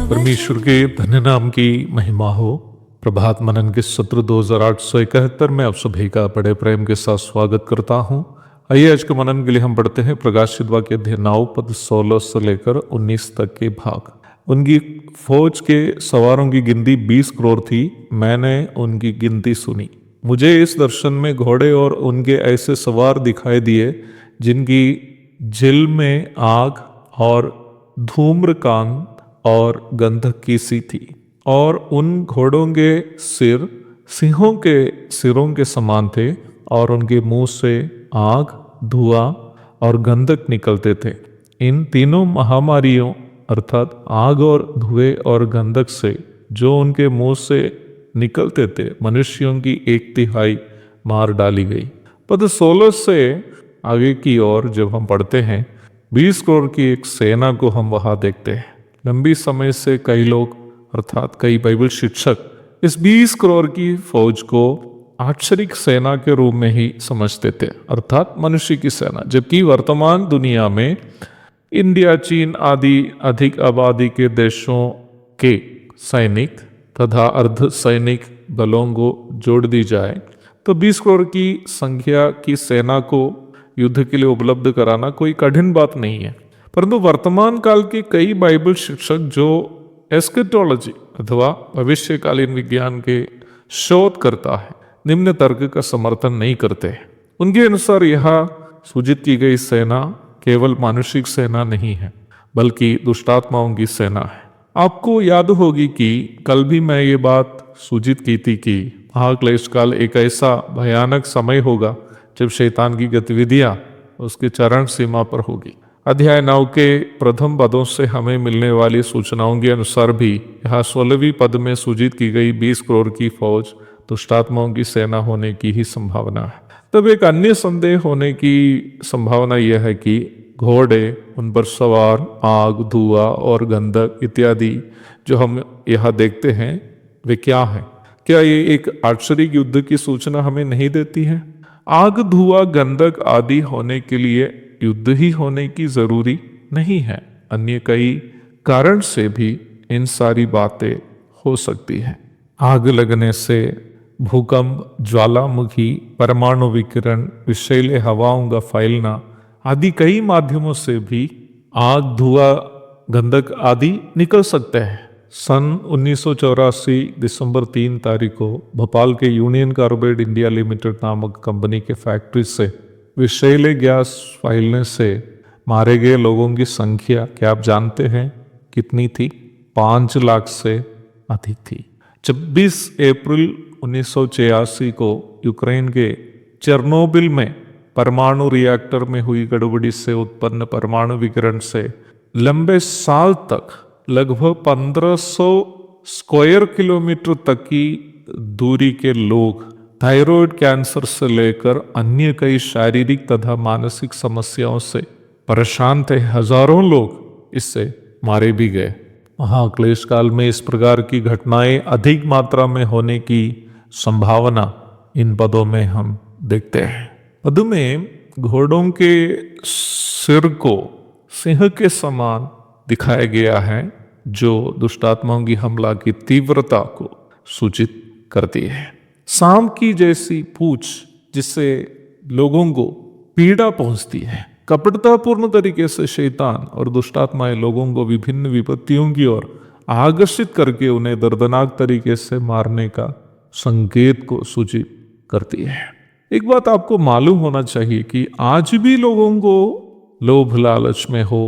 परमेश्वर के धन्य नाम की महिमा हो। प्रभात मनन के सत्र 2871 में आप सभी का बड़े प्रेम के साथ स्वागत करता हूं। आइए आज के मनन के लिए हम पढ़ते हैं प्रकाशित वाक्य अध्याय 9 पद 16 से लेकर 19 तक के भाग। उनकी फौज के सवारों की गिनती 20 करोड़ थी। मैंने उनकी गिनती सुनी। मुझे इस दर्शन में घोड़े और उनके ऐसे सवार दिखाई दिए जिनकी जिल में आग और धूम्रकांत और गंधक की सी थी, और उन घोड़ों के सिर सिंहों के सिरों के समान थे, और उनके मुंह से आग, धुआं और गंधक निकलते थे। इन तीनों महामारियों अर्थात आग और धुएं और गंधक से जो उनके मुंह से निकलते थे, मनुष्यों की 1/3 मार डाली गई। पद 16 से आगे की ओर जब हम पढ़ते हैं, 20 करोड़ की एक सेना को हम वहां देखते हैं। लंबी समय से कई लोग अर्थात कई बाइबल शिक्षक इस 20 करोड़ की फौज को आश्चर्य सेना के रूप में ही समझते थे, अर्थात मनुष्य की सेना, जबकि वर्तमान दुनिया में इंडिया, चीन आदि अधिक आबादी के देशों के सैनिक तथा अर्ध सैनिक बलों को जोड़ दी जाए तो 20 करोड़ की संख्या की सेना को युद्ध के लिए उपलब्ध कराना कोई कठिन बात नहीं है। परंतु वर्तमान काल के कई बाइबल शिक्षक जो एस्केटोलॉजी अथवा भविष्यकालीन विज्ञान के शोध करता है, निम्न तर्क का समर्थन नहीं करते। उनके अनुसार यह सूचित की गई सेना केवल मानुषिक सेना नहीं है, बल्कि दुष्टात्माओं की सेना है। आपको याद होगी कि कल भी मैं ये बात सूचित की थी कि महाक्लेश काल एक ऐसा भयानक समय होगा जब शैतान की गतिविधियां उसके चरण सीमा पर होगी। अध्याय 9 के प्रथम पदों से हमें मिलने वाली सूचनाओं के अनुसार भी यहाँ 16वीं पद में सूचित की गई 20 करोड़ की फौज दुष्टात्माओं की सेना होने की ही संभावना है। तब एक अन्य संदेह होने की संभावना यह है कि घोड़े, उन पर सवार, आग, धुआं और गंधक इत्यादि जो हम यहाँ देखते हैं वे क्या है? क्या ये एक आश्चर्य युद्ध की सूचना हमें नहीं देती है? आग, धुआं, गंधक आदि होने के लिए युद्ध ही होने की जरूरी नहीं है। अन्य कई कारण से भी इन सारी बातें हो सकती हैं। आग लगने से, भूकंप, ज्वालामुखी, परमाणु विकिरण, विषैले हवाओं का फैलना आदि कई माध्यमों से भी आग, धुआं, गंधक आदि निकल सकते हैं। सन 1984 दिसंबर 3 तारीख को भोपाल के यूनियन कार्बाइड इंडिया लिमिटेड नामक कंपनी के फैक्ट्री से विषैले गैस फैलने से मारे गए लोगों की संख्या क्या आप जानते हैं कितनी थी? 5 लाख से अधिक थी। 26 अप्रैल 1986 को यूक्रेन के चेरनोबिल में परमाणु रिएक्टर में हुई गड़बड़ी से उत्पन्न परमाणु विकिरण से लंबे साल तक लगभग 1500 स्क्वायर किलोमीटर तक की दूरी के लोग थायराइड कैंसर से लेकर अन्य कई शारीरिक तथा मानसिक समस्याओं से परेशान थे। हजारों लोग इससे मारे भी गए। महाक्लेश काल में इस प्रकार की घटनाएं अधिक मात्रा में होने की संभावना इन पदों में हम देखते हैं। पद में घोड़ों के सिर को सिंह के समान दिखाया गया है, जो दुष्टात्माओं की हमला की तीव्रता को सूचित करती है। सांप की जैसी पूंछ जिससे लोगों को पीड़ा पहुंचती है। कपटतापूर्ण तरीके से शैतान और दुष्टात्माएं लोगों को विभिन्न विपत्तियों की ओर आकर्षित करके उन्हें दर्दनाक तरीके से मारने का संकेत को सूचित करती है। एक बात आपको मालूम होना चाहिए कि आज भी लोगों को लोभ लालच में हो,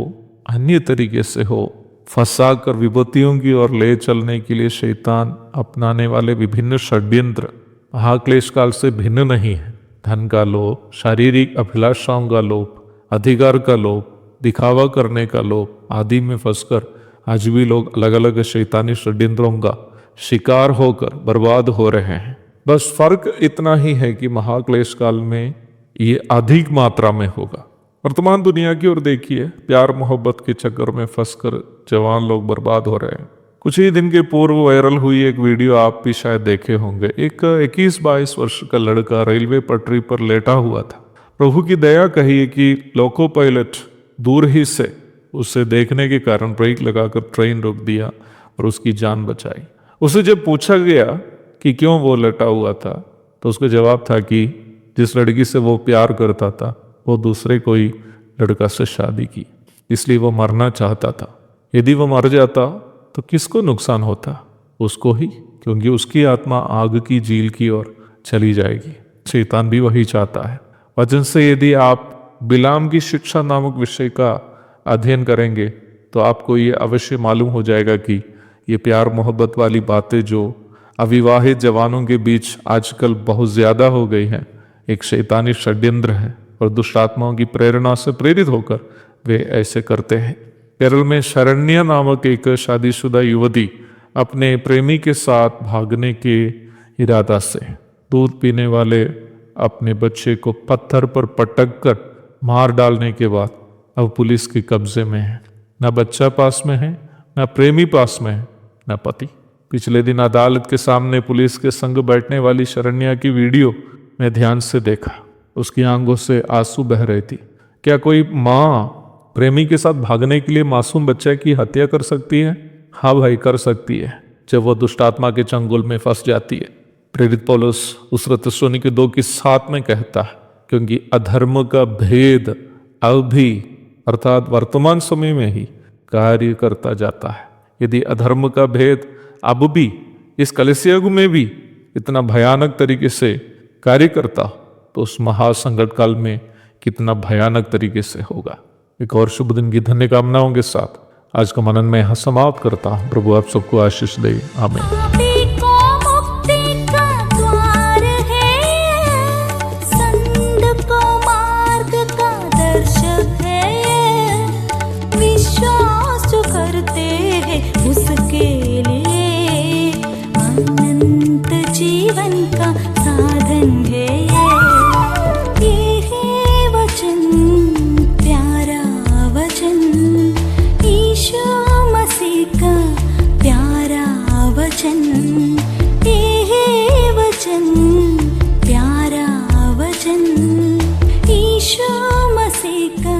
अन्य तरीके से हो, फंसा कर विपत्तियों की ओर ले चलने के लिए शैतान अपनाने वाले विभिन्न षड्यंत्र महाक्लेश काल से भिन्न नहीं है। धन का लोभ, शारीरिक अभिलाषाओं का लोभ, अधिकार का लोभ, दिखावा करने का लोभ आदि में फंसकर आज भी लोग अलग अलग शैतानी षड्यंत्रों का शिकार होकर बर्बाद हो रहे हैं। बस फर्क इतना ही है कि महाक्लेश काल में ये अधिक मात्रा में होगा। वर्तमान दुनिया की ओर देखिए, प्यार मोहब्बत के चक्कर में फंसकर जवान लोग बर्बाद हो रहे हैं। कुछ ही दिन के पूर्व वायरल हुई एक वीडियो आप भी शायद देखे होंगे। एक 21-22 वर्ष का लड़का रेलवे पटरी पर लेटा हुआ था। प्रभु की दया कहिए कि लोको पायलट दूर ही से उसे देखने के कारण ब्रेक लगाकर ट्रेन रोक दिया और उसकी जान बचाई। उसे जब पूछा गया कि क्यों वो लेटा हुआ था, तो उसका जवाब था कि जिस लड़की से वो प्यार करता था वो दूसरे कोई लड़का से शादी की, इसलिए वो मरना चाहता था। यदि वो मर जाता तो किसको नुकसान होता? उसको ही, क्योंकि उसकी आत्मा आग की झील की ओर चली जाएगी। शैतान भी वही चाहता है। वचन से यदि आप बिलाम की शिक्षा नामक विषय का अध्ययन करेंगे तो आपको ये अवश्य मालूम हो जाएगा कि ये प्यार मोहब्बत वाली बातें जो अविवाहित जवानों के बीच आजकल बहुत ज़्यादा हो गई हैं, एक शैतानी षड्यंत्र है और दुष्ट आत्माओं की प्रेरणा से प्रेरित होकर वे ऐसे करते हैं। केरल में शरण्या नामक एक शादीशुदा युवती अपने प्रेमी के साथ भागने के इरादा से दूध पीने वाले अपने बच्चे को पत्थर पर पटक कर मार डालने के बाद अब पुलिस के कब्जे में है। न बच्चा पास में है, न प्रेमी पास में है, न पति। पिछले दिन अदालत के सामने पुलिस के संग बैठने वाली शरण्या की वीडियो में ध्यान से देखा। उसकी आंखों से आंसू बह रहे थी। क्या कोई माँ प्रेमी के साथ भागने के लिए मासूम बच्चे की हत्या कर सकती है? हाँ भाई, कर सकती है, जब वो दुष्ट आत्मा के चंगुल में फंस जाती है। प्रेरित पौलुस दूसरा थिस्सलुनीके 2:7 में कहता है, क्योंकि अधर्म का भेद अब भी अर्थात वर्तमान समय में ही कार्य करता जाता है। यदि अधर्म का भेद अब भी इस कलीसिया युग में भी इतना भयानक तरीके से कार्य करता तो उस महासंकट काल में कितना भयानक तरीके से होगा। एक और शुभ दिन की धन्य कामनाओं के साथ आज का मनन में यहाँ समाप्त करता हूँ। प्रभु आप सबको आशीष दे। आमीन। जीवन का साधन है ये है वचन, प्यारा वचन, यीशु मसीह का प्यारा वचन। ये है वचन, प्यारा वचन, यीशु मसीह का